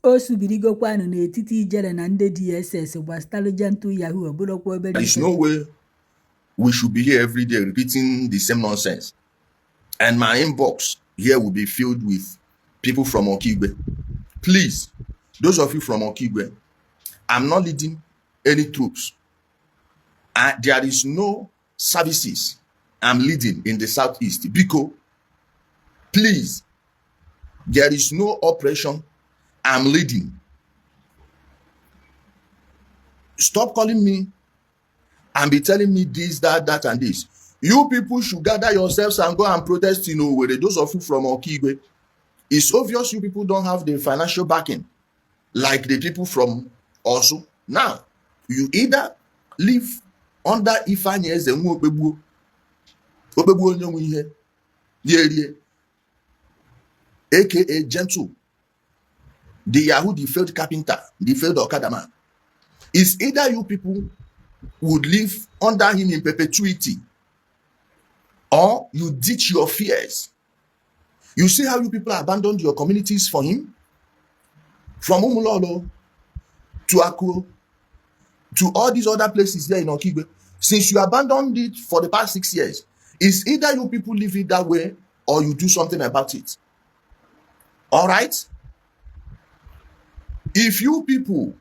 O subirigokwanụ n'etiti Ijele na ndị DSS gbasara gentle Yahoo bụrụkwa obere. There is no way we should be here every day repeating the same nonsense. And my inbox here will be filled with people from Okigwe. Please, those of you from Okigwe, I'm not leading any troops. There is no services I'm leading in the southeast. Because, please, there is no operation I'm leading. Stop calling me and be telling me this, that, and this. You people should gather yourselves and go and protest, where those of you from Okigwe. It's obvious you people don't have the financial backing like the people from Osu. Now, you either live under Ifeanyi Eze Nwokpegbuo, aka Gentle, the Yahoo, the failed carpenter, the failed Okada man. It's either you people would live under him in perpetuity, or you ditch your fears. You see how you people abandoned your communities for him? From Umulolo to Akuro to all these other places there in Okigwe. Since you abandoned it for the past 6 years, it's either you people leave it that way or you do something about it. All right? If you people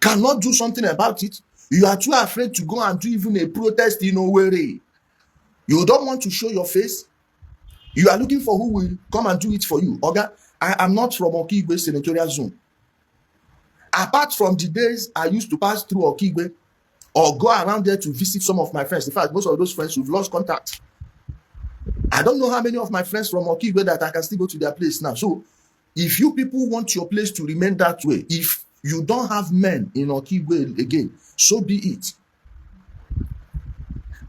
cannot do something about it, you are too afraid to go and do even a protest in Owerri. You don't want to show your face. You are looking for who will come and do it for you. Oga, I am not from Okigwe senatorial zone. Apart from the days I used to pass through Okigwe or go around there to visit some of my friends. In fact, most of those friends we've lost contact. I don't know how many of my friends from Okigwe that I can still go to their place now. So, if you people want your place to remain that way, if you don't have men in Okigwe again, so be it.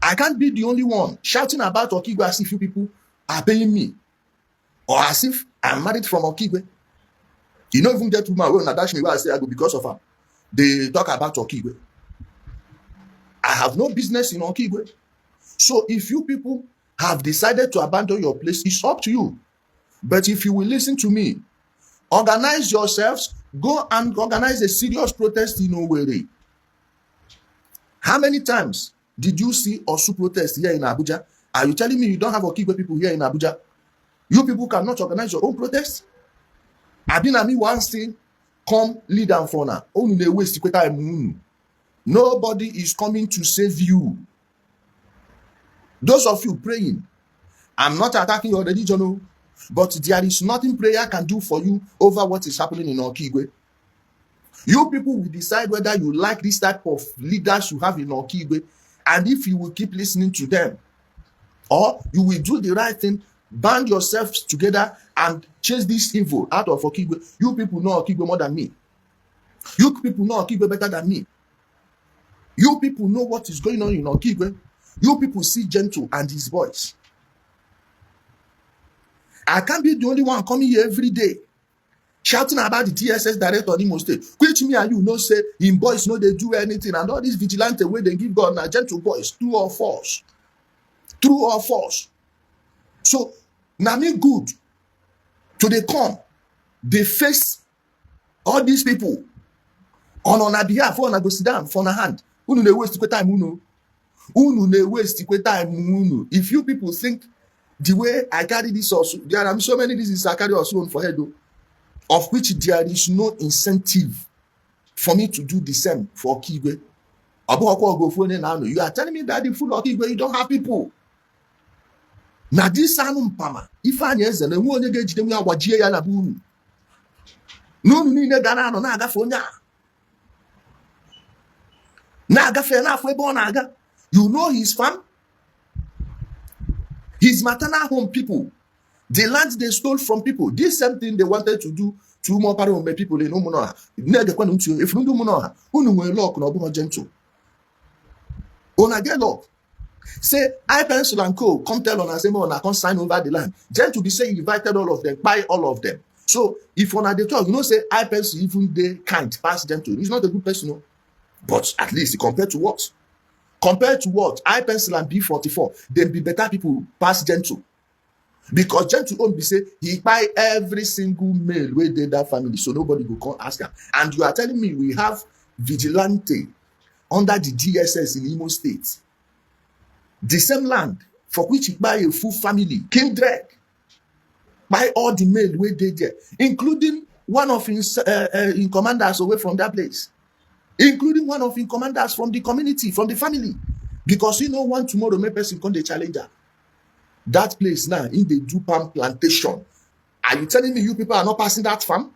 I can't be the only one shouting about Okigwe as if you people are paying me, or as if I'm married from Okigwe. You don't even get to my way and dash me where I say I go because of her. They talk about Okigwe. I have no business in Okigwe. So if you people have decided to abandon your place, it's up to you. But if you will listen to me, organize yourselves, go and organize a serious protest in Owerri. How many times did you see Osu protest here in Abuja? Are you telling me you don't have Okigwe people here in Abuja? You people cannot organize your own protest? Abinami one thing, come lead and fauna. Nobody is coming to save you. Those of you praying, I'm not attacking your religion, but there is nothing prayer can do for you over what is happening in Okigwe. You people will decide whether you like this type of leaders you have in Okigwe, and if you will keep listening to them, or you will do the right thing, band yourselves together and chase this evil out of Okigwe. You people know Okigwe more than me. You people know Okigwe better than me. You people know what is going on in Okigwe. You people see Gentle and his boys. I can't be the only one coming here every day shouting about the DSS director on Imo State. Which me and you know say in boys know they do anything, and all these vigilante way they give God now Gentle boys, true or false. True or false. So now me good to they come, they face all these people on a behalf, on a go sit down for a hand. Unu ne waste time, unu ne waste time. If you people think the way I carry this also, there are so many reasons I carry also on for head, of which there is no incentive for me to do the same for Okigwe. You are telling me that the full Okigwe, you don't have people. Na this mpama Ifeanyi Eze na enwe onye ga-ejide nwa agbajie ya na bụ unu. N'unu niile ga na-anọ na-agafe onye a. Na-agafe n'afọ ebe ọ na-aga. You know his farm? His maternal home people. The land they stole from people. This same thing they wanted to do to Umopare people in Umunoha. If you do Umunoha, unu nwe lock na obu Gentle. Una get lock. Say, I pencil and co. Come tell on and say, I can't sign over the land. Gentle be saying invited all of them, buy all of them. So if on they talk, say I pencil even they can't pass Gentle. He's not a good person, no. But at least compared to what? Compared to what? I pencil and B44, they'll be better people pass Gentle. Because gentle own be say he buy every single male wey dey that family, so nobody go come ask am. And you are telling me we have vigilante under the DSS in Imo State, the same land for which he buy a full family, kindred, buy all the male wey dey there, including one of his commanders away from that place, including one of his commanders from the community, from the family, because he no want tomorrow make person come the challenger. That place now in the do palm plantation. Are you telling me you people are not passing that farm?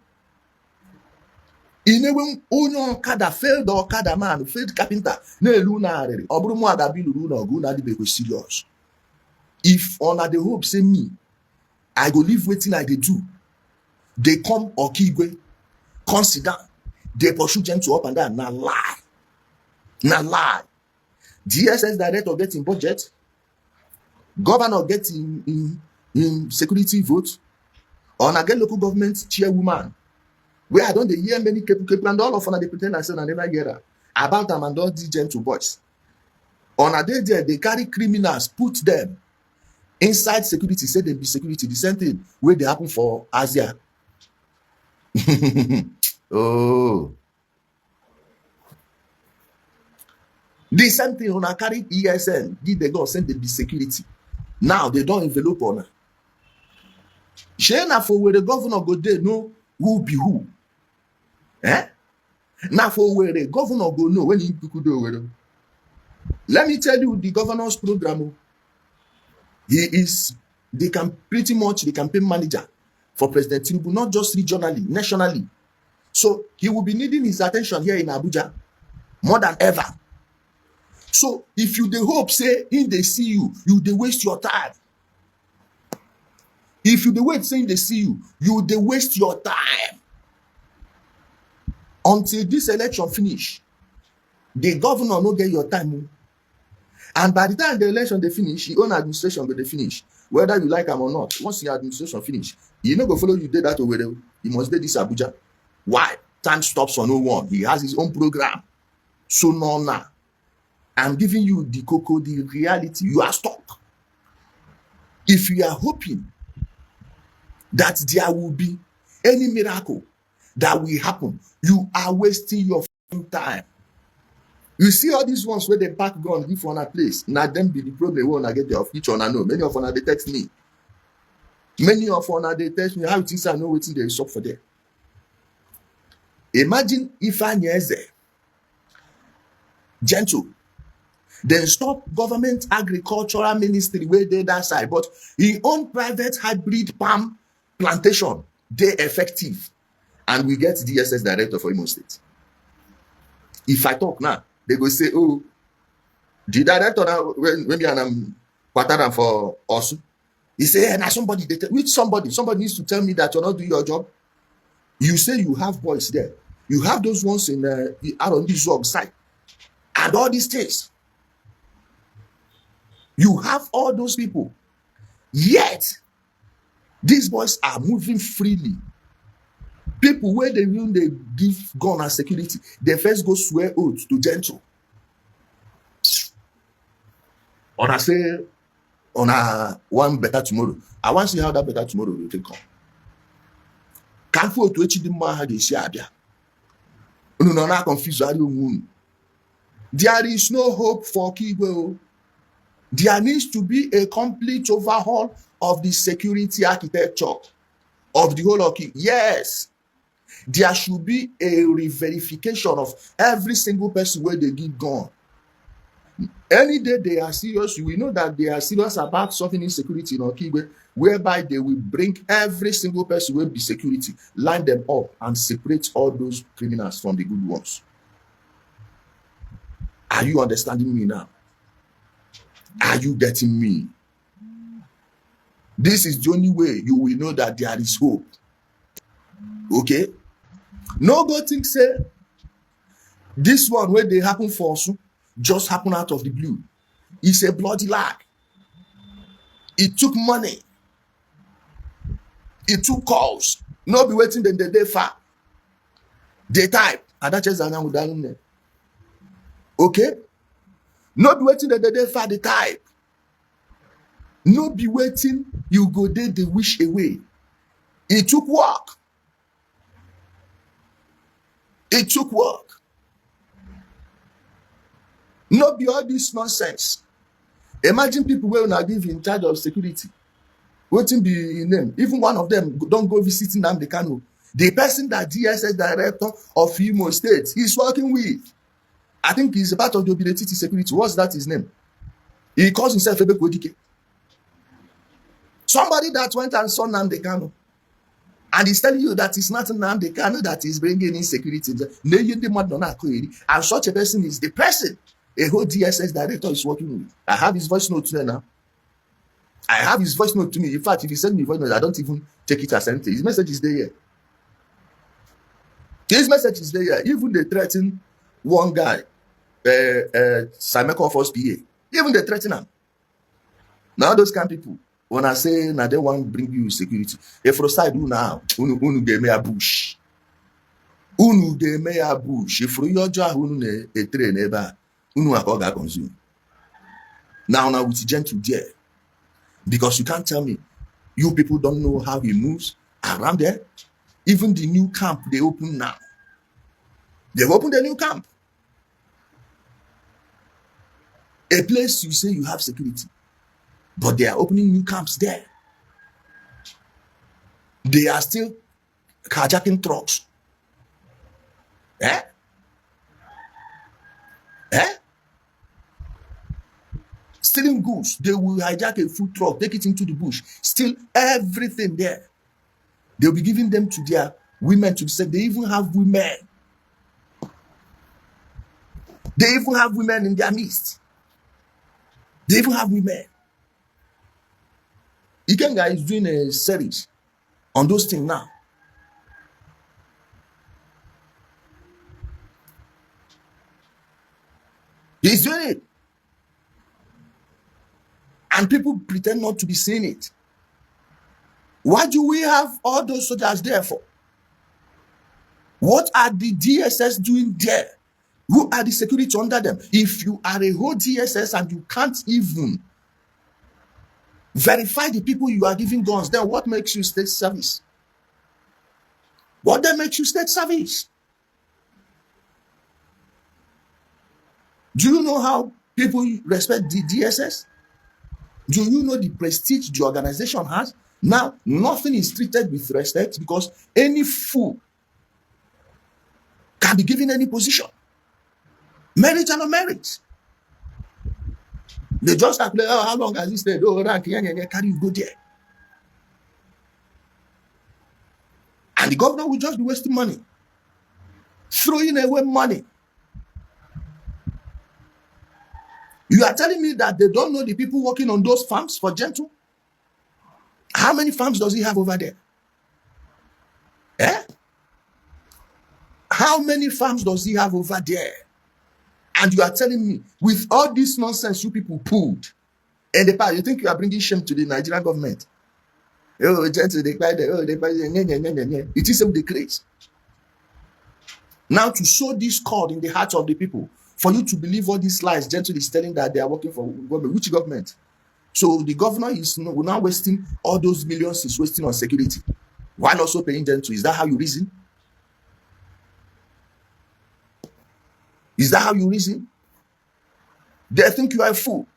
In a way, owner kada failed or kada man, failed carpenter, no luna, obrumo adabi luna, guna di beko serious. If honor the hope say me, I go live waiting like they do. They come or Okigwe, consider, they pursue gentle up and down. Now lie. Now lie. DSS director getting budget, governor getting in security vote, or na get local government chairwoman. Where I don't hear many people and all of them they pretend I said I never hear about them and all these gentle boys. On a day there, they carry criminals, put them inside security, say they be security. The same thing where they happen for Asia. Oh. The same thing when I carry ESN, did they go send they be security. Now they don't envelope on her. Shana for where the governor go there know who be who. Eh? Now for where the governor go know when he could do. Let me tell you the governor's program. He is pretty much the campaign manager for President Tinubu, not just regionally, nationally. So he will be needing his attention here in Abuja more than ever. So if you the hope say in they see you they waste your time. If you the wait saying they see you they waste your time. Until this election finish, the governor no get your time. And by the time the election they finish, your own administration will they finish. Whether you like him or not, once your administration finish, he no go follow you did that over there. He must do this Abuja. Why? Time stops for no one. He has his own program. So no now. I'm giving you the cocoa, the reality. You are stuck. If you are hoping that there will be any miracle that will happen, you are wasting your time. You see all these ones where they back gun give on a place. Now them be the problem when I get there of each one I know. Many of them they text me. Many of them they text me how it is I know waiting there is up for them. Imagine if I gentle. Then stop government agricultural ministry where they that side, but he own private hybrid palm plantation, they effective. And we get DSS director for Imo State. If I talk now, they go say, oh, the director now, when we are quarter for us, he say, hey, now somebody, which somebody needs to tell me that you're not doing your job. You say you have boys there. You have those ones in out on this job side. And all these things. You have all those people. Yet, these boys are moving freely. People where they give gun and security, they first go swear oath to gentle. On I say, on a one better tomorrow. I want to see how that better tomorrow will take on. Can't for to each the man they see there. No, not confused. There is no hope for Kigwe. There needs to be a complete overhaul of the security architecture of the whole of Kigwe. Yes. There should be a re-verification of every single person where they give gun. Any day they are serious, we know that they are serious about solving insecurity in Okigwe, whereby they will bring every single person will be security, line them up and separate all those criminals from the good ones. Are you understanding me now? Are you getting me? This is the only way you will know that there is hope. Okay? No go think say this one where they happen for us just happen out of the blue. It's a bloody lie. It took money. It took calls. No be waiting then the day far. They type. And that's just an okay? No be waiting the day far. They type. No be waiting, you go there, the wish away. It took work. It took work. No be all this nonsense. Imagine people who are give in charge of security. Waiting be in them. Even one of them don't go visiting Nnamdi Kanu. The person that DSS director of Imo State is working with, I think he's a part of the Obileti security. What's that his name? He calls himself Ebe Kodike. Somebody that went and saw Nnamdi Kanu. And he's telling you that it's not Nnamdi Kanu that is bringing insecurity. And such a person is the person a whole DSS director is working with. I have his voice note today now. I have his voice note to me. In fact, if he sends me voice note, I don't even take it as anything. His message is there. His message is there. Even they threaten one guy, Simon Force PA. Even they threaten him. Now those kind of people, when I say now they want to bring you security, if for side you now, unu get me a bush. Unu get me a bush. If for your job, unu a train eba, unu a koga consume. Now with gentle there. Because you can't tell me, you people don't know how he moves around there. Even the new camp they open now. They've opened a new camp. A place you say you have security. But they are opening new camps there. They are still carjacking trucks. Eh? Stealing goods. They will hijack a food truck, take it into the bush, steal everything there. They'll be giving them to their women to say. They even have women. They even have women in their midst. They even have women. Ikenga is doing a series on those things now. He's doing it. And people pretend not to be seeing it. Why do we have all those soldiers there for? What are the DSS doing there? Who are the security under them? If you are a whole DSS and you can't even verify the people you are giving guns, then what makes you state service? What then makes you state service? Do you know how people respect the DSS? Do you know the prestige the organization has? Now, nothing is treated with respect because any fool can be given any position. Merit and no merit. They just calculate, oh, how long has he stayed? Oh, rank, carry you go there. And the governor will just be wasting money. Throwing away money. You are telling me that they don't know the people working on those farms for Gentle? How many farms does he have over there? How many farms does he have over there? And you are telling me, with all this nonsense you people pulled, and the part, you think you are bringing shame to the Nigerian government? Oh, Gentle, they buy the, it is the craze. Now to sow this cord in the hearts of the people, for you to believe all these lies, Gentle is telling that they are working for government. Which government? So the governor is now wasting all those millions he's wasting on security, while also paying Gentle. Is that how you reason? Is that how you reason? They think you are a fool.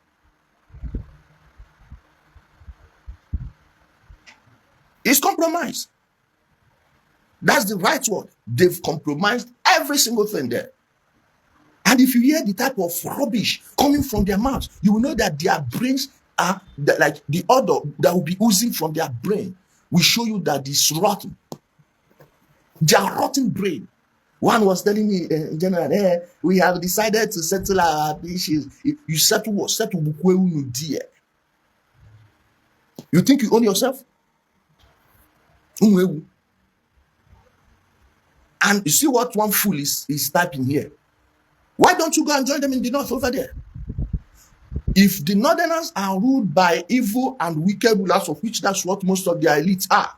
It's compromise. That's the right word. They've compromised every single thing there. And if you hear the type of rubbish coming from their mouths, you will know that their brains are like the odor that will be oozing from their brain will show you that it's rotten. Their rotten brain. One was telling me, in general, we have decided to settle our issues. You settle what? Settle Bukwe dear. You think you own yourself? And you see what one fool is typing here. Why don't you go and join them in the north over there? If the northerners are ruled by evil and wicked rulers, of which that's what most of their elites are,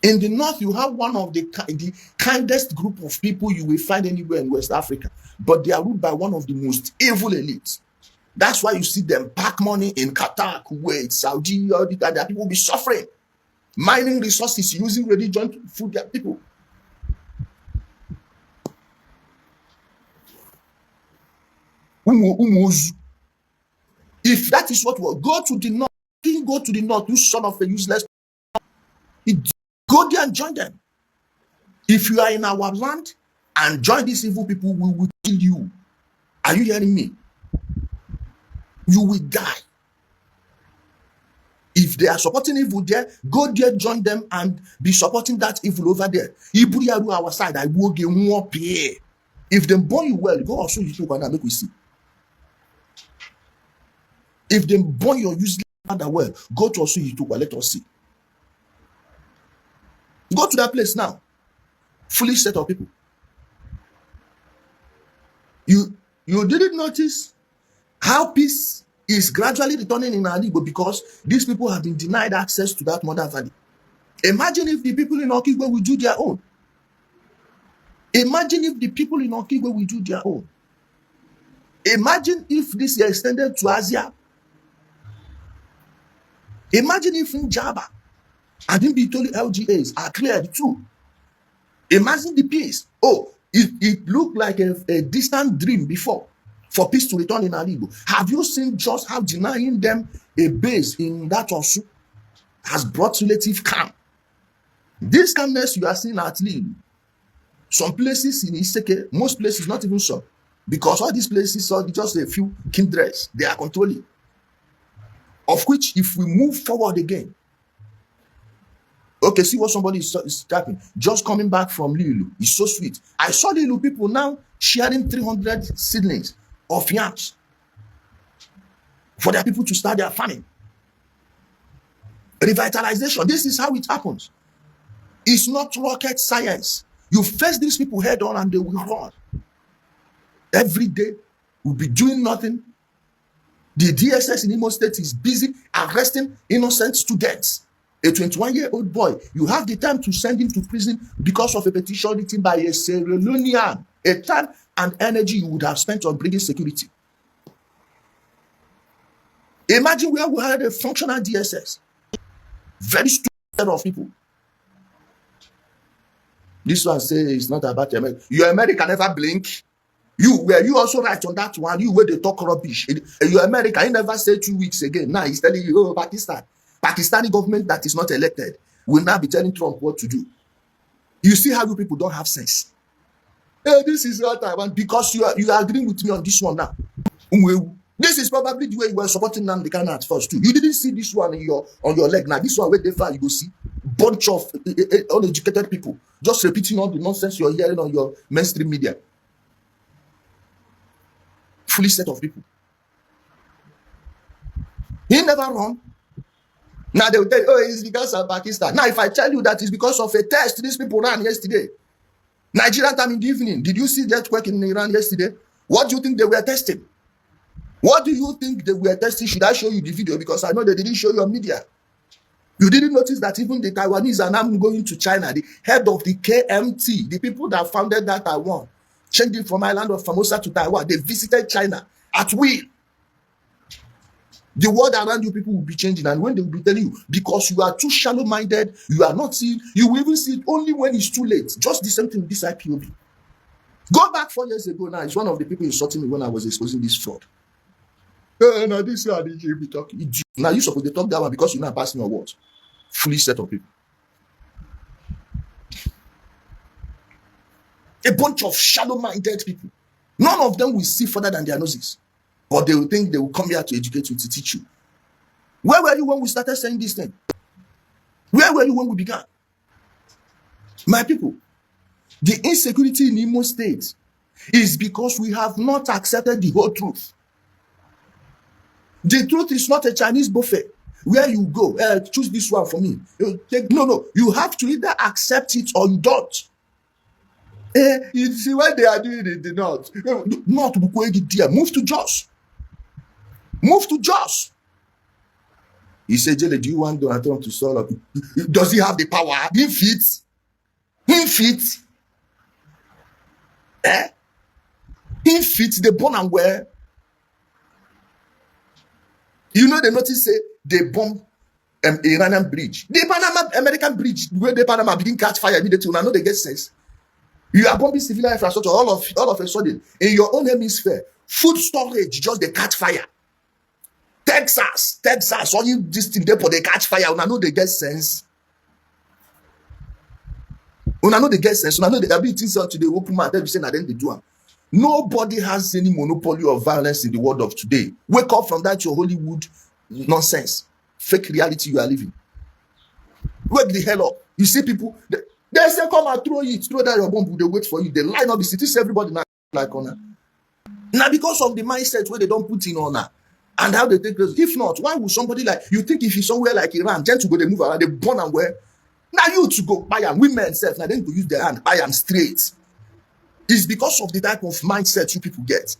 in the north, you have one of the kindest group of people you will find anywhere in West Africa. But they are ruled by one of the most evil elites. That's why you see them pack money in Qatar, Kuwait, Saudi, all the time. Their people will be suffering. Mining resources, using religion to food their people. If that is what will go to the north, go to the north, you son of a useless. Go there and join them. If you are in our land and join these evil people, we will kill you. Are you hearing me? You will die. If they are supporting evil there, go there, join them, and be supporting that evil over there. Our side, I will get more pay. If they burn you well, go also you and make we see. If they burn your useless father well, go to also you let us see. Go to that place now. Fully set of people. You didn't notice how peace is gradually returning in Aligbo because these people have been denied access to that mother valley. Imagine if the people in Okigwe will do their own. Imagine if the people in Okigwe will do their own. Imagine if this is extended to Asia. Imagine if in Java and in Bitoli LGAs are cleared too. Imagine the peace. Oh, it looked like a distant dream before for peace to return in Aligbo. Have you seen just how denying them a base in that Osu has brought relative calm? This calmness you are seeing at Lille, some places in Iseke, most places not even so, because all these places are just a few kindreds they are controlling. Of which, if we move forward again, okay, see what somebody is typing. Just coming back from Lulu. It's so sweet. I saw Lulu people now sharing 300 seedlings of yams for their people to start their farming. Revitalization. This is how it happens. It's not rocket science. You face these people head on and they will run. Every day, we'll be doing nothing. The DSS in Imo State is busy arresting innocent students. A 21-year-old boy, you have the time to send him to prison because of a petition written by a Sierra Leonean. A time and energy you would have spent on bringing security. Imagine where we had a functional DSS. Very stupid set of people. This one says it's not about America. Your America never blink. You also right on that one. You where they talk rubbish. Your America, you never say 2 weeks again. Now he's telling you, oh, Pakistani government that is not elected will now be telling Trump what to do. You see how you people don't have sense. Hey, this is what I want because you are agreeing with me on this one now. This is probably the way you were supporting Nnamdi Kanu at first too. You didn't see this one on your leg. Now this one where they far you go see bunch of uneducated people just repeating all the nonsense you're hearing on your mainstream media. Fully set of people. He never run. Now they will tell you, oh, it's because of Pakistan. Now, if I tell you that it's because of a test these people ran yesterday, Nigerian time in the evening, did you see the earthquake in Iran yesterday? What do you think they were testing? What do you think they were testing? Should I show you the video? Because I know they didn't show you on media. You didn't notice that even the Taiwanese are now going to China. The head of the KMT, the people that founded that Taiwan, changed it from island of Formosa to Taiwan. They visited China at will. The world around you people will be changing, and when they will be telling you, because you are too shallow-minded, you are not seeing, you will even see it only when it's too late. Just the same thing with this IPOB. Go back 4 years ago now, it's one of the people insulting me when I was exposing this fraud. Now this year, you be talking. Now you're supposed to talk that one because you're not passing your words. Fully set of people. A bunch of shallow-minded people. None of them will see further than their noses. But they will think they will come here to educate you, to teach you. Where were you when we started saying this thing? Where were you when we began? My people, the insecurity in Imo State is because we have not accepted the whole truth. The truth is not a Chinese buffet where you go, choose this one for me. No. You have to either accept it or you don't. You see what they are doing in the north. Not move to Jos. Move to Jos. He said, Ijele, do you want Donald Trump to solve up? Does he have the power? He fits. He fits. He fits the born and wear. You know, they notice say they bomb Iranian bridge. The Panama American bridge, where the Panama begin catch fire immediately. Now, know they get sense. You are bombing civilian infrastructure all of a sudden in your own hemisphere. Food storage just they catch fire. Texas, all you this thing there for they catch fire. Una know they get sense. Una know they get sense. Una know they be things out today. Open mouth, they say na then they do am. Nobody has any monopoly of violence in the world of today. Wake up from that your Hollywood nonsense, fake reality you are living. Wake the hell up. You see people, they say come and throw down your bomb, they wait for you. They line up the city, everybody now like honor. Now because of the mindset where they don't put in honor and how they take place. If not, why would somebody like you think if he's somewhere like Iran, then to go they move around, they burn and where? Now you to go buy and women self, now then to use their hand, buy and straight. It's because of the type of mindset you people get.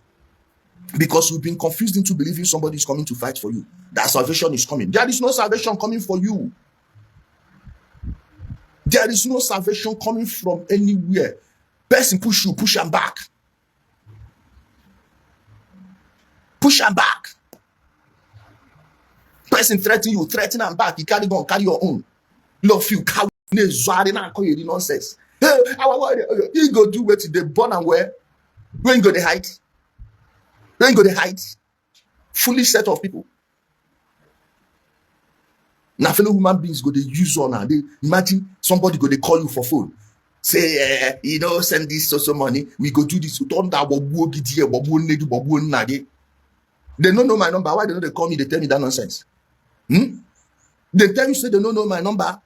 Because you've been confused into believing somebody is coming to fight for you. That salvation is coming. There is no salvation coming for you. There is no salvation coming from anywhere. Person push you, push them back. Push them back. Person threaten you, threaten them back. You carry gun, carry your own. Love you, coward, nonsense. Hey, you go do what they born and where? When you go they hide? When you go they hide? Fully set of people. Now fellow human beings go they use on. They imagine somebody go they call you for phone. Say, send this so money. We go do this. They don't know my number. Why they don't they call me? They tell me that nonsense. They tell you say they don't know my number.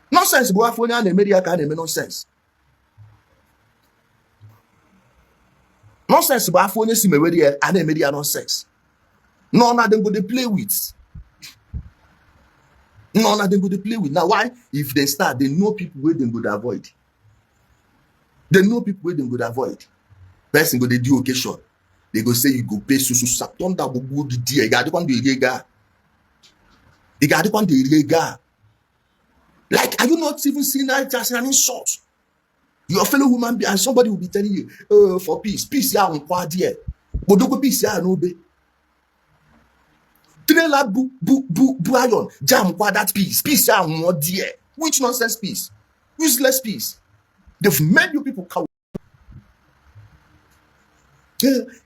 Nonsense, boy. For now, they make nonsense. Nonsense, but for see me ready and they make nonsense. None of them go they play with. None of them go they play with. Now, why? If they start, they know people where they go to avoid. They know people where they go to avoid. Person go they do occasion. They go say you go pay so don't that go the deal. You got the one the illegal. You got the one the illegal. Like, are you not even seeing that as an insult? Your fellow human being and somebody will be telling you, for peace, ya on kwa dear. But don't go peace ya no be. Trailer bu iron, jam kwa that peace ya on what dear. Which nonsense peace? Useless peace. They've made you people coward.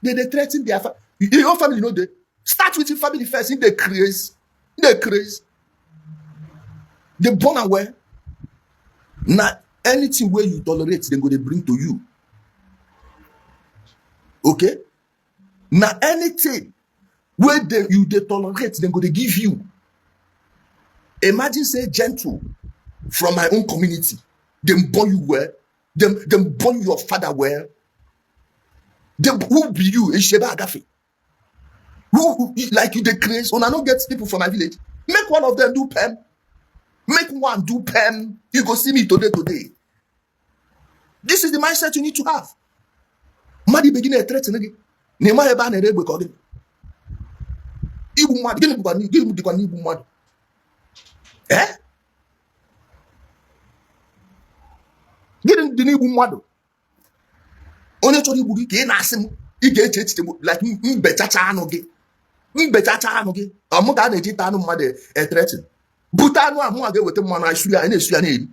They threaten their family. Your family, they start with your family first. In the craze. They born aware. Now, anything where you tolerate, they go they bring to you. Okay? Now, anything where you tolerate, they go they give you. Imagine say gentle from my own community. Them born you well. Them born your father well. Who be you? Isheba Agafe. Who like you? They craze. When I don't get people from my village, make one of them do pen. Make one do pen. You go see me today. This is the mindset you need to have. Madi begin a threat again. Nema eba na ebe ko gị. Ibu mmadụ gịnị bụkwa n'ibu mmadụ? Gịnị dị n'ibu mmadụ? Onye chọrọ igbu gị ka ị na-asị m ị ga-eche echiche like mbechacha anụ gị. Ọmụ ka a na-eji ta anụ mmadụ threaten. Bute anụ ahụ a ga-eweta mmanụ na-esu ya na-eri.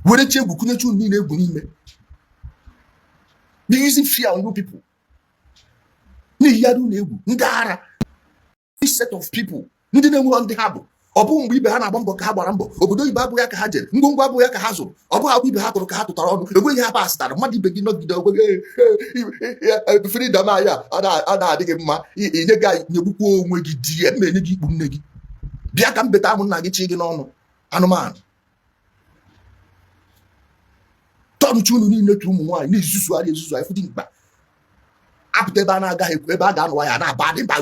Were che egwu kunye chu niile egwu n'ime. Be using fear on you people. N'ihi ya na egwu ndị ara. This set of people ndị na-enwe ndị ha bụ. Ọ bụ mgbe ibe ha na-agba mbọ ka ha gbara mbọ. Obodo ibe abụghị ya ka ha jere. Ngwongwo abụghị ya ka ha zụrụ. Ọ bụghị ibe ha tụrụ ka ha tụtara ọnụ. Egweghị ha pasịtara. Mmadụ ibe gị nọgide ogwe freedom anya ọ na-adịghị mma. Inye gị nyegbukwa onwe gị di ya. Enye gị ikpu nne gị. Bịa ka m beta amụ nna gị chi gị n'ọnụ. Anụmanụ. Tọrụchi unu niile tu ụmụ nwaanyị na-ezuzugharị fụdị mkpa. Apụta ebe a na-agaghị ekwu ebe a ga-anụwa ya na-aba dị mkpa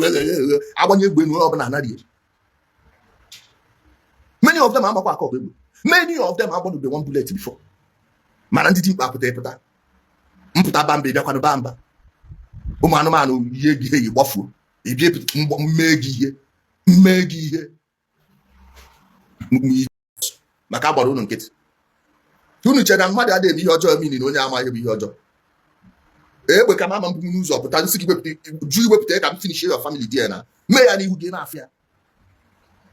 agbanye egbe n'ụlọ ọbụla anaghị. Many of them are makwa akọ egbe. Many of them have gone to the one bullet before. Mana ndị dị mkpa apụta. Mpụta bamba bịakwanụ bamba. Ụmụ anụmanụ ihe gị eyi gbafuo. Ebie mmee gị ihe. Maka agbara unu nkịtị. Unu chere na mmadụ adịghị ihe ọjọọ meaning onye amaghị bụ ihe ọjọọ. egbe ka mama mbụ n'ụzọ pụta nsị gị ju iwepụta ka m finish your family there na mee ya n'ihu gị na-afịa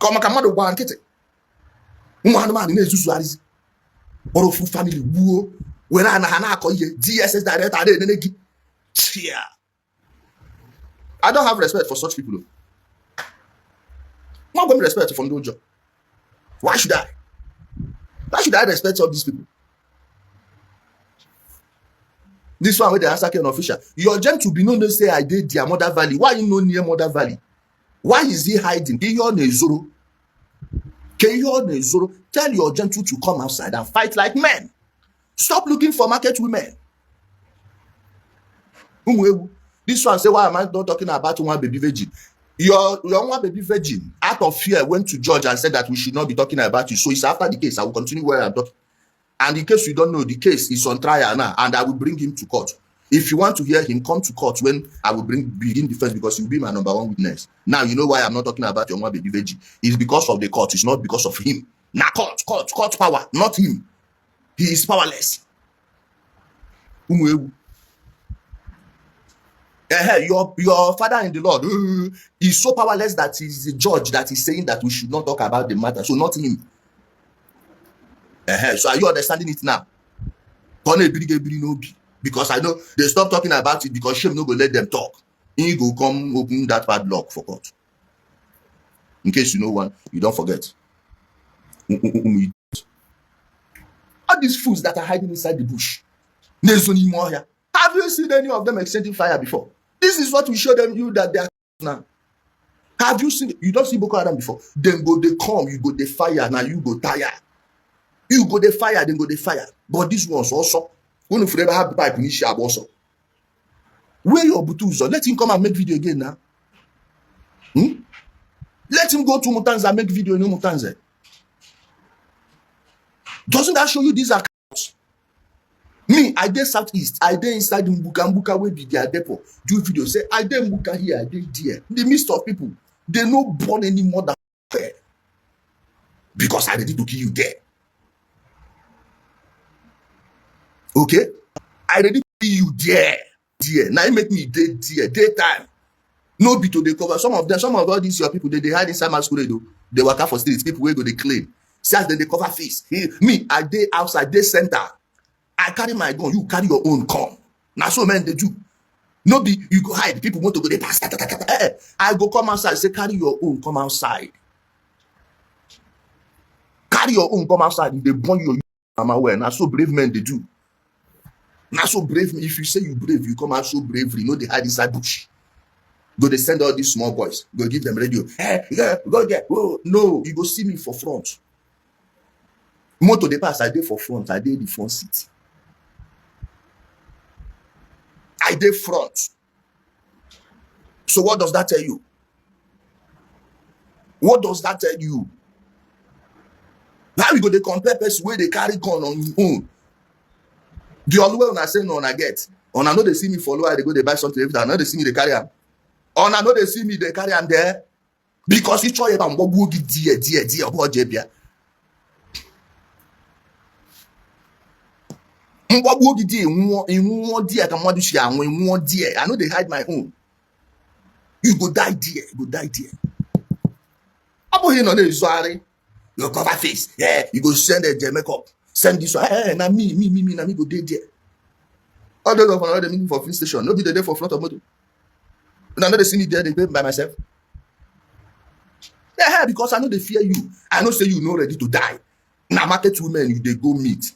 ka ọ maka mmadụ gbaa nkịtị ụmụ anụmanụ na-ezuzugharịzi kpọrọ ofu family gbuo were ana ha na-akọ ihe DSS director na-enene gị. I don't have respect for such people. I'm not going to respect from those jobs. Why should I? Why should I respect all these people? This one where they answer an official. Your gent to be known to say I did their Mother Valley. Why you know near Mother Valley? Why is he hiding? h0o. Tell your gentle to come outside and fight like men. Stop looking for market women. This one say, why am I not talking about one baby virgin? Your one baby virgin, out of fear, went to judge and said that we should not be talking about you. So it's after the case. I will continue where I'm talking. And in case you don't know, the case is on trial now, and I will bring him to court. If you want to hear him, come to court when I will begin defense, because you'll be my number one witness. Now you know why I'm not talking about your one baby virgin. It's because of the court. It's not because of him. Now court power, not him. He is powerless. Your father in the Lord is so powerless that he's a judge that is saying that we should not talk about the matter. So not him. So are you understanding it now? Because I know they stop talking about it because shame no go let them talk. He go come open that padlock for court. In case you know one, you don't forget. All these fools that are hiding inside the bush. Have you seen any of them exchanging fire before? This is what we show them you that they are now. Have you seen? You don't see Boko Haram before. Then go they come, you go they fire, now you go tire. You go they fire, then go they fire. But this one's also when you forever have the pipe in Ishab also. Where your butuzo? Let him come and make video again now. Let him go to Mutanza and make video in Mutanza. Doesn't that show you these accounts? Me, I did Southeast. I did inside Mbuka where be their depot. Do video. Say, I did Mbuka here, I did there. In the midst of people, they no born anymore than there. Because I ready to kill you there. Okay? I ready to kill you there. There. Now you make me dead there. Daytime. No be to the cover. Some of all these your people, they hide inside masquerade. They work out for streets. People where go they claim. See as they cover face. Me, I dey outside, dey center. I carry my gun, you carry your own come. Now so men they do. No be you go hide. People want to go they pass. I go come outside. Say carry your own, come outside. Carry your own, come outside. If they burn you, I'm aware. Now so brave men they do. Now so brave. If you say you brave, you come out so bravery. No, they hide inside bush. Go they send all these small boys. Go give them radio. Yeah, go there. Oh, no, you go see me for front. Motor they pass. I did for front. I did the front seat. I did front. So what does that tell you? What does that tell you? Now we go they compare person where they carry gun on your own. The only way when I say no, I get. On I know they see me follow, they go they buy something every time. I know they see me they carry them. On I know they see me they carry them there because it's try about what dear about Jebia. I know they hide my own. You go die there. You go die there. I'm here on the sorry. You cover face. Yeah, you go send a makeup. Send this one. Hey, now me go day there. All those of another meeting for police station. No be the day for front of motor. And I know they see me there. They pay by myself. Yeah, because I know they fear you. I know say you know ready to die. Now market women you they go meet.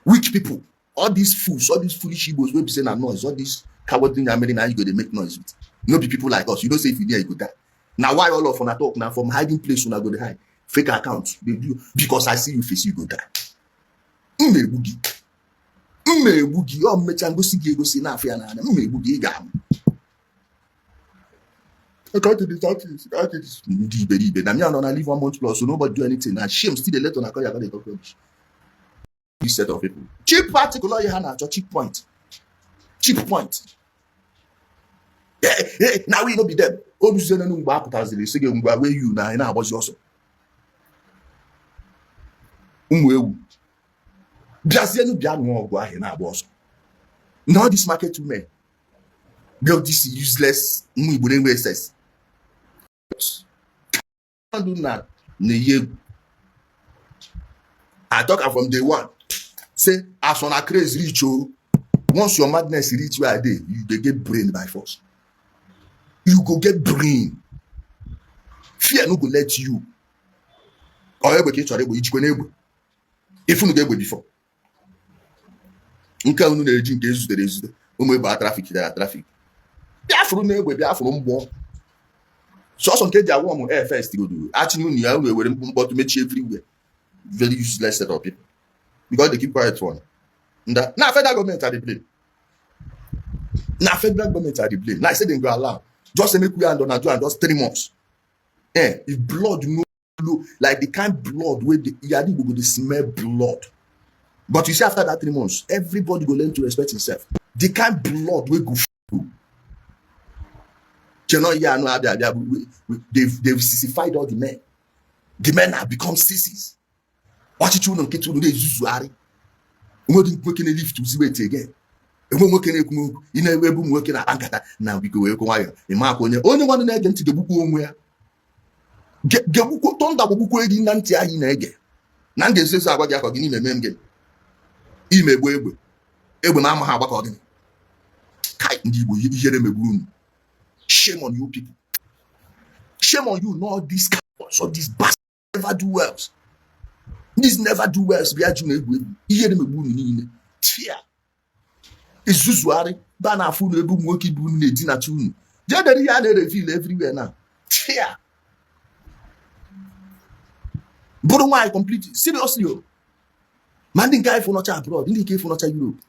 Weak people, all these fools, all these foolish Igbos will be saying noise, all these cowardly American you go they make noise with. No be people like us. You don't say if you there you go die. Now why all of on talk now from hiding place when I go to hide fake accounts they do because I see you face you go die. Boogie. Oh mechango sige go see na afia na boogie gam. I can't do this. Now me and I live 1 month plus, so nobody do anything. And shame still they let on a call you talk rubbish. This set of people. Cheap particular you have cheap point. Cheap point. Yeah, now we no be them. Oh, you say no ngba put they say ngba where you na was also. Umwewu. Biase no bia no go ahe na boss. Now this market women build this useless SS. Do that. I talk from day one. Say as on a craze reach, once your madness reach where I did, you dey get brain by force. You go get brain. Fear no go let you. Or ebe ke chọrọ egbe ijikwa n'egbe. If unu ga-egbe before. Nke unu na-eji nke ezute. Ụmụ ebe traffic dara traffic. Bịa furu n'egbe, bịa furu mgbọ. Sọsọ nke ji agwọ m air first go do. Achị unu ya unu ewere mkpọtụ mechie everywhere. Very useless set of people. Because they keep quiet for one. Now federal government are the blame. Now federal government are the blame. Now I said they go allow. Just make we and on just 3 months. If blood no flow, like the kind blood where the yadi go to smell blood. But you see after that 3 months, everybody go learn to respect himself. The kind blood will go flow. They've sissified all the men. The men have become sissies. What you know, get to do is usually. We don't work in a lift to see it again. We work in a web working at Ankata. Now we go wire. A mark on the only one in again to the book where get book tonda book in Nantia in again. Nange says I got Yakin in a memge. Ime web. Ebu Mama have a cordon. Kite indeed will hear them a room. Shame on you people. Shame on you, not these cowards or these bastards never do well. These never do well. Hear them a boon. Fear. It's usually Bana food a boom working boon in dinner tune. They feel everywhere now. Fear. But why completely? Seriously, man didn't guy for not abroad, didn't care for not Europe.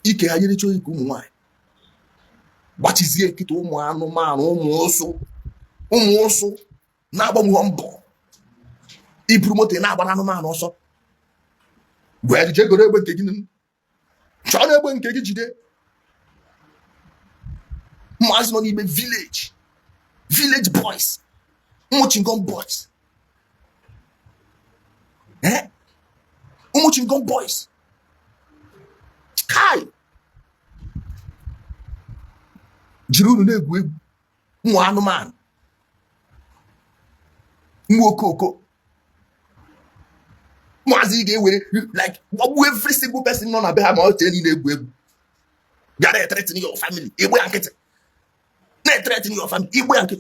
Ike ayere cho iku why? What is here? Kito man, also. Now I'm humble. He promoted now, but I'm a man also. Where did you go to taking him? China went to get you there. Mas not even village boys, watching gun boys. Watching gun boys. Kai. Jiru no egwu mu anu man. Mu okoko. Like every single person on a behalf of telling you, gotta threaten your family. Not threaten your family.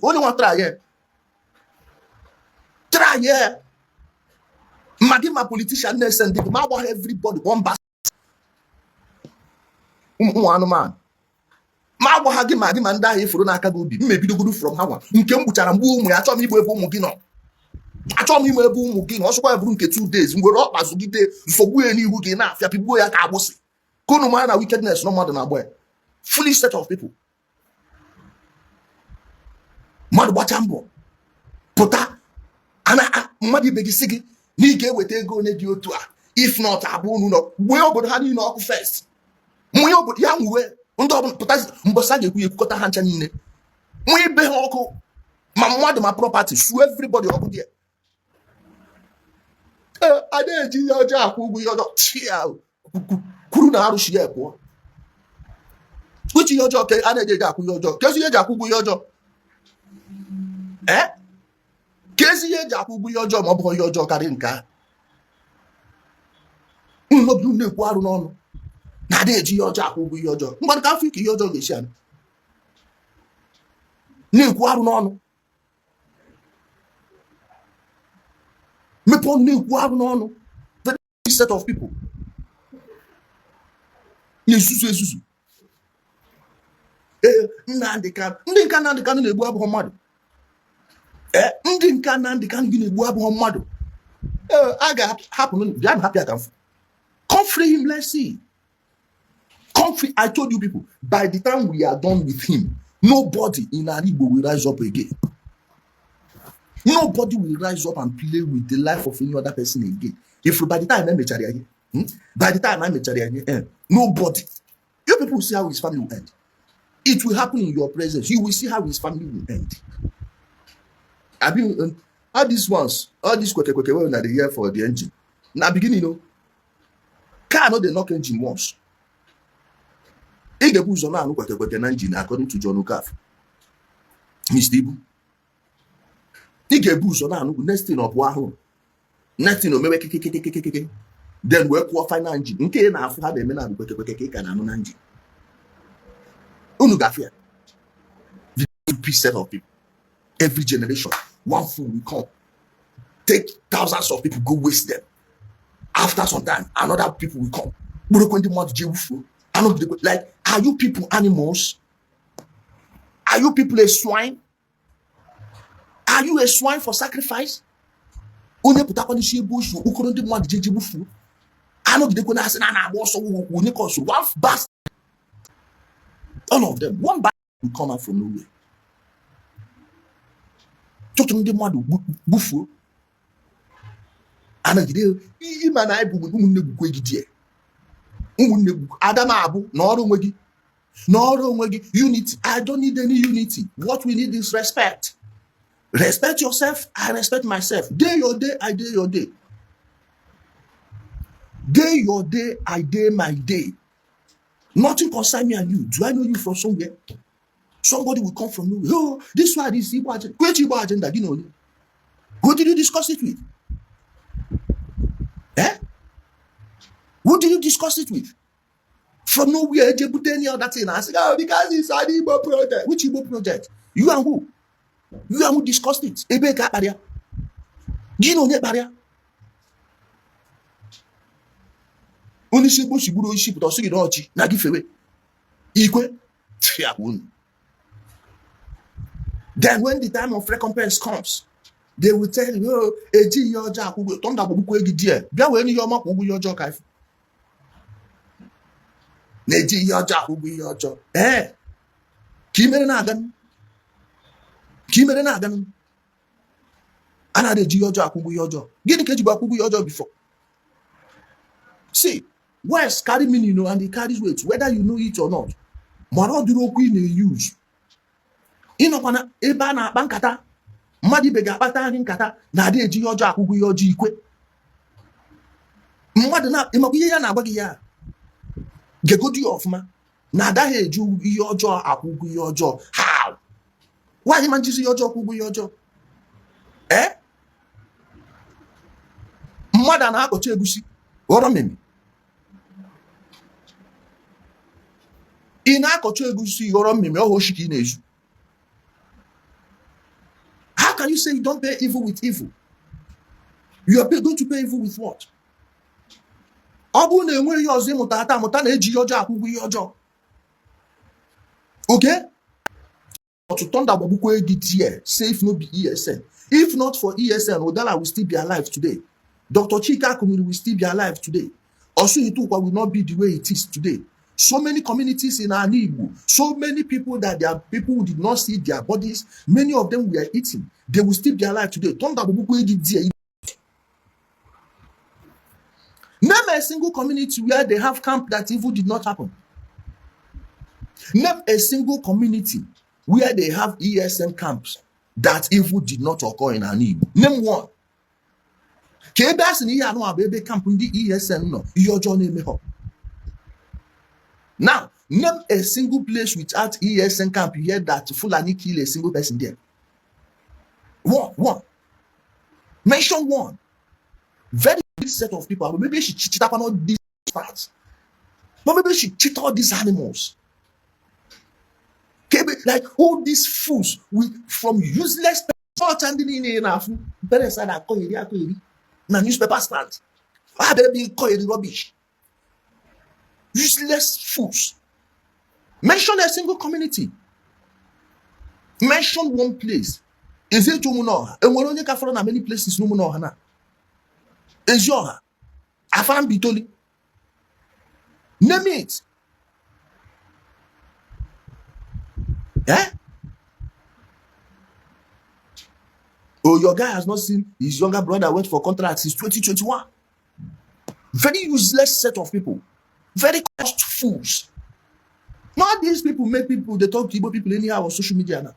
Only one try here. Try here. My politician and everybody one bastard. One man. Ma wa hagi ma man die for na aka go bi. Maybe do from how. Nke mbuchara mbu umu ya achọ m igbo ebe umu gi no. Achọ m ime ebe ụmụ gị na ọsọkwa ya bụrụ nke 2 days mgbe ọ kpazugide nsogbu ya n'ihu gị na-afịa pigbuo ya ka agbụsị kunu mara na wickedness no mmadụ na-agba ya foolish set of people. Mmadụ gbacha mbọ pụta ana mmadụ ibe gị sị gị na ị ga-eweta ego onye dị otu a if not abụ unu nọ gbuo obodo ha niile ọkụ first mụnye obodo ya nwuwe ndị ọbụla pụta mbọsa ga-ekwu ya ekwukọta ha ncha niile mụnye ibe ha ọkụ ma mmadụ ma property su everybody ọkụ dị. I didn't know Jack who we are not here. Couldn't arrush ye poor. Which your job, I did Jack with your job. Because you Jack with your job. Casey Jack with your job, or your job, Karinka. No, you know, what on. Now, did your Jack with your job. But can't think your job is shan. No, what on. Me pon new no very set of people. Yesusu. Ndị nka na-egbu abụghị mmadụ. Ndị nka na-egbu abụghị mmadụ. I ga-hapụ bịa happy I can. Come free him, let's see. Come free. I told you people, by the time we are done with him, nobody in Aribo will rise up again. Nobody will rise up and play with the life of any other person again. If by the time I'm a nobody. You people will see how his family will end. It will happen in your presence. You will see how his family will end. I mean, all these quick when they here for the engine. Now beginning, car not the knock engine once. ị ga-ebu ụzọ na-anụ kweke na njin according to John Okafọ. Mr. Ibu, ị ga-ebu ụzọ na-anụ next thing ọ bụ ahụ, next thing o mewe kekekekekeke, then wee kwụọ final njin nke ị na-afụ ha na-eme na kweke ka ị ka na-anụ na njin. Unu ga-afụ ya. The set of people, every generation, one fool will come, take thousands of people, go waste them. After some time, another people will come. Like, are you people animals? Are you people a swine? Are you a swine for sacrifice? Onye putakwa n'isi bush, ukoro ndị mmadụ jeje bufu. Ano gide kwena asị na na-agba ọsọ onye cause one bastard. All of them, one bastard will come out from nowhere. Chọtụ ndị mmadụ bufuo. Ano gide ịma na ịbụ ụmụnne gbukwe gị die. Ụmụnne gbukwe Adam abụ na ọrụ onwe gị. N'ọrụ onwe gị, unity. I don't need any unity. What we need is respect. Respect yourself, I respect myself. Day your day, I day your day. Day your day, I day my day. Nothing concern me and you. Do I know you from somewhere? Somebody will come from nowhere. Oh, this one is Igbo agenda. Great Igbo agenda, you know. Who did you discuss it with? Eh? Who did you discuss it with? From nowhere, they put any other thing. I said, oh, because it's an Igbo project. Which Igbo project? You and who? You and who discussed it? Ebe ka barrier. Do you know that barrier? Only Igbo shiburo isi pụta ọsọ gị n'ọchị na gifewe. Ikwe. Then when the time of recompense comes, they will tell you, oh, eji ihe ọjọọ akwụgwọ, tọnda agbụgbukwe gị die. Bịa wee n'ihe ọma kwụgwọ ihe ọjọọ ka ifu. Na-eji ihe ọjọọ akwụgwọ ihe ọjọọ. Ka imere na-aga. Ka imere na-aga. A na-eji ihe ọjọọ akwụgwọ ihe ọjọọ. Gịnị ka ejigbo akwụgwọ ihe ọjọọ before? See, words carry meaning, you know, and it carries weight, whether you know it or not. Mana ọ dịrị okwu ị na-use. Ịnọkwana ebe a na-akpa nkata, mmadụ ibe ga-akpata anyị nkata na-adị eji ihe ọjọọ akwụgwọ ihe ọjọọ ikwe. Mmadụ ịmakwa ihe ya na-agba gị ya. Gegodi ya ọfụma na adaghị eji ihe ọjọọ akwụgwọ ihe ọjọọ. How? Nwaanyị ma njizi ihe ọjọọ akwụgwọ ihe ọjọọ. Mmadụ a na-akọcha egusi ghọrọ mmemme. Ị na-akọcha egusi ghọrọ mmemme ọhụụ shi ka ị na-ezu. How can you say you don't pay evil with evil? You are going to pay evil with what? Ọ bụrụ na enweghị ihe ọzọ ịmụta ata amụta na-eji ihe ọjọọ akwụgwọ ihe ọjọọ. Okay? Ọtụtụ ndị agbagbukwe gị tie, say if no be ESN. If not for ESN, Odala will still be alive today. Dr. Chika Kumiri will still be alive today. Osu Itukwa will not be the way it is today. So many communities in Igbo, so many people that their people who did not see their bodies, many of them were eating. They will still be alive today. Name a single community where they have camp that evil did not happen. Name a single community where they have ESN camps that evil did not occur in Igbo. Name one. Camp in the ESN no. Now, name a single place without ESN camp here that Fulani kill a single person there. One. Mention one. Very big set of people. But maybe she cheated up on all these parts. But maybe she cheated all these animals. Okay, like all these fools from useless people standing in enough. Better side I call you. Now newspaper stand. I better be called rubbish. Useless fools. Mention a single community. Mention one place. Is it Jumunoha? And we're only from many places. No Munohana. Is your Afan Bitoli? Name it. Eh? Oh, your guy has not seen his younger brother went for contracts since 2021. Very useless set of people. Very cost fools. Not these people make people, they talk to Igbo people anyhow on social media now.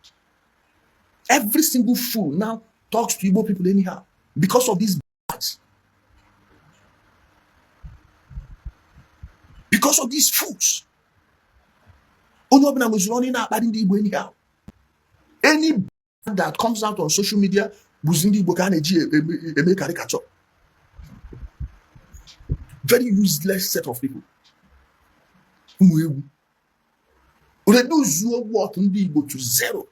Every single fool now talks to Igbo people anyhow because of these bats. Because of these fools. Onye ọbụla nweziri ọnụ na-akparị ndị Igbo anyhow. Any that comes out on social media bụzi ndị Igbo ka a na-eji eme caricature. Very useless set of people. Ụmụ egwu. Reduce what ndị Igbo to zero.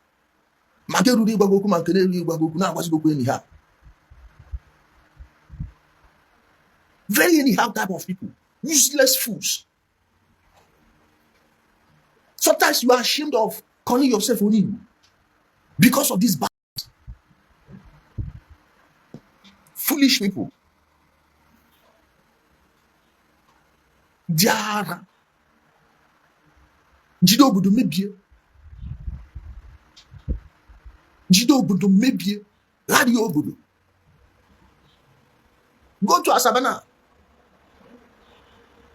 Ma nke ruru ịgwa gị okwu ma nke na-eru ịgwa gị okwu na-agwazi gị okwu anyhow. Very anyhow type of people. Useless fools. Sometimes you are ashamed of calling yourself Igbo because of these bad, foolish people. Diara. Jido obodo mebie. Jido obodo mebie. Radio obodo. Go to Asaba now.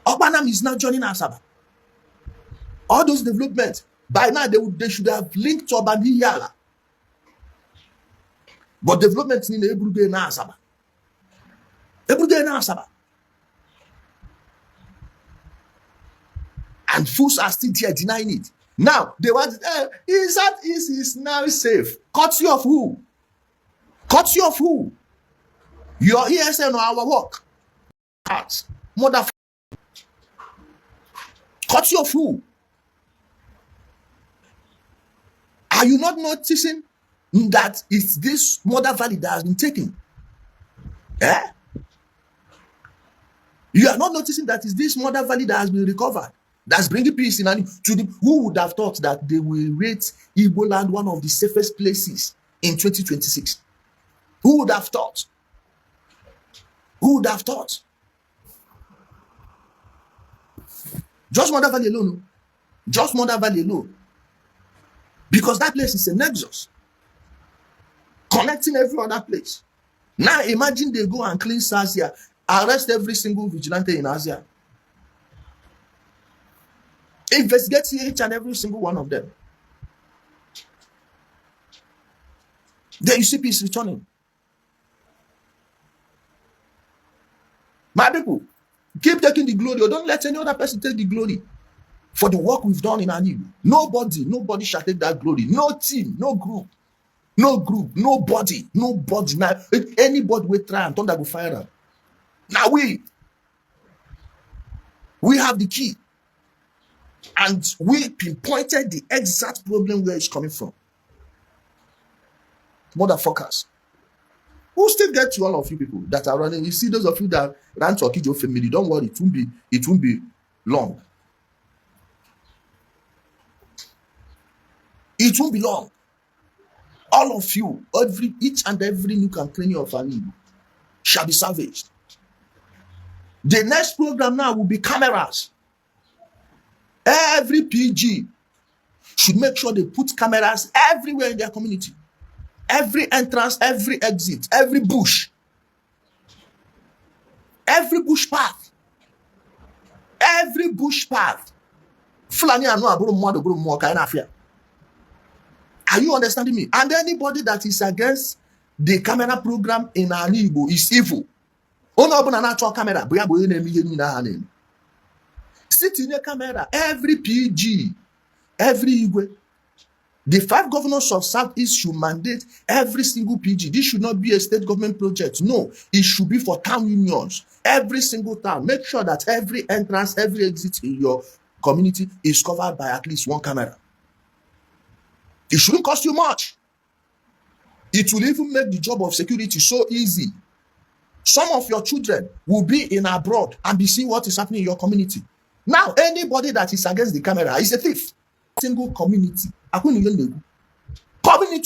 Obanam is now joining Asaba. All those developments, by now they should have linked to Obadiyala. But developments in Ebruge na Asaba. Ebruge na Asaba. And fools are still there denying it. Now, they want, is now safe. Courtesy of who? Courtesy of who? Your ESN or our work? Mother. Courtesy of who? Are you not noticing that it's this Mother Valley that has been taken? Eh? You are not noticing that it's this Mother Valley that has been recovered. That's bringing peace in and to the who would have thought that they will rate Igbo land one of the safest places in 2026? Who would have thought? Who would have thought? Just Mother Valley alone. Just Mother Valley alone. Because that place is a nexus connecting every other place. Now imagine they go and clean Asia, arrest every single vigilante in Asia. Investigate each and every single one of them. Then you see peace returning. My people, keep taking the glory, or don't let any other person take the glory for the work we've done in Anibu. Nobody shall take that glory. No team, no group, nobody. Now, anybody will try and thunder go fire them. Now we have the key. And we pinpointed the exact problem where it's coming from. Motherfuckers. We'll still get to all of you people that are running. You see those of you that ran to Akijo family, don't worry, it won't be long. It won't be long. All of you, each and every nook and cranny of Anibu shall be salvaged. The next program now will be cameras. Every PG should make sure they put cameras everywhere in their community. Every entrance, every exit, every bush path. Every bush path. Are you understanding me? And anybody that is against the camera program in Anibo is evil. Camera. Sit in a camera, every PG, every Igwe. The 5 governors of Southeast should mandate every single PG. This should not be a state government project. No, it should be for town unions. Every single town. Make sure that every entrance, every exit in your community is covered by at least 1 camera. It shouldn't cost you much. It will even make the job of security so easy. Some of your children will be in abroad and be seeing what is happening in your community. Now, anybody that is against the camera is a thief. Single community. Community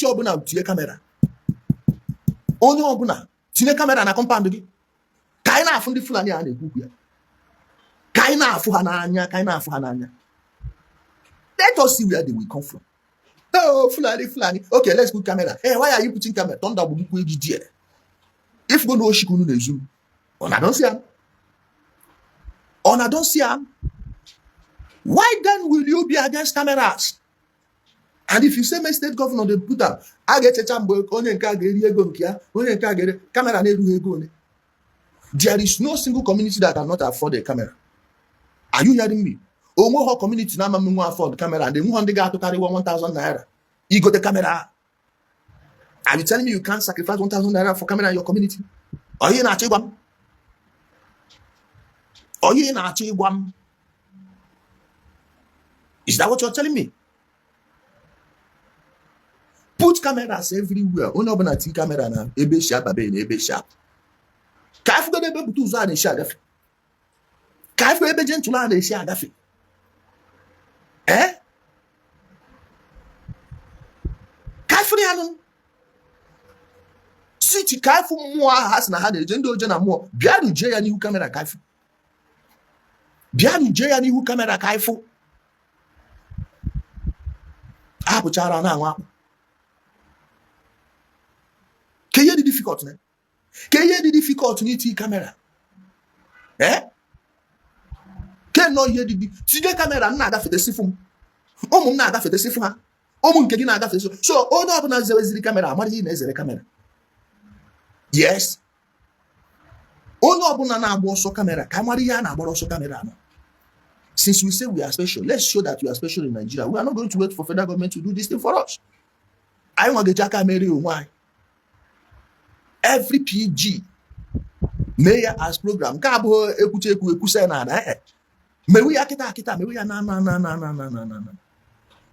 obuna tie camera. Onye obuna tinye camera na compound gi. Kai na afu ndi Fulani a na-ekwu ya. Kai na afu ha n'anya. Let us see where they will come from. Oh, Fulani. Okay, let's put camera. Hey, why are you putting camera? Thunder will be there. If go no shikunu na zoom. Ona don't see am. Why then will you be against cameras? And if you say my state governor, they put up, I get a chamber, camera. There is no single community that cannot afford a camera. Are you hearing me? onwe ho community na amam nwa afford camera and nwe ndị ga-atụkarị 1000 naira igote camera. Are you telling me you can't sacrifice 1000 naira for camera in your community? Are you na-achọ ịgwa m? Are you na-achọ ịgwa m? Is that what you're telling me? Put cameras everywhere. Only ọbụla ti camera na ebe sharp abe na ebe sharp. Ka ifu go ebe butu ụzọ a na-eshi agafe. Ka ifu ebe gentle a na-eshi agafe. Ka ifu ya nụ. Siti ka ifu mmụọ ha sị na ha na-eje ndị oje na mmụọ. Bịa ruje ya n'ihu kamera ka ifu. Bịa ruje ya n'ihu kamera ka ifu. Apụchara na anwa akpụ. Ke ihe dị difficult na? Ke ihe dị difficult n'iti kamera? Ke no ihe dị tinye kamera m na-agafete sifu m. Ụmụ m na-agafete sifu ha. Ụmụ nke gị na-agafete sifu. So onye ọbụla zeweziri kamera amara ihe na-ezere kamera. Yes. Onye ọbụla na-agba ọsọ kamera ka amara ihe a na-agbara ọsọ kamera no. Since we say we are special, let's show that we are special in Nigeria. We are not going to wait for federal government to do this thing for us. I want the jaka Mary why. Every PG mayor as program. Kabo ekuche na na. Me we akita me we na.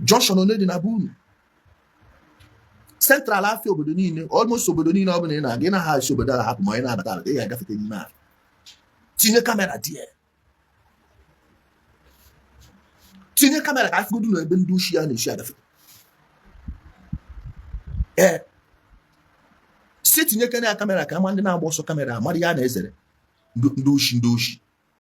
Johnson onedi na boom. Central Africa obodo niile, almost obodo niile ọbụla na gị na ha obodo a hapụ ma ị na-abata ị ga-agafete n'ime ahụ. Tinye kamera die. Tinye kamera ka afọ na ebe ndị ushi ya na-eshi agafe. Si tinye kamera ka ama ndị na-agba ọsọ kamera amara ya na-ezere ndị ushi.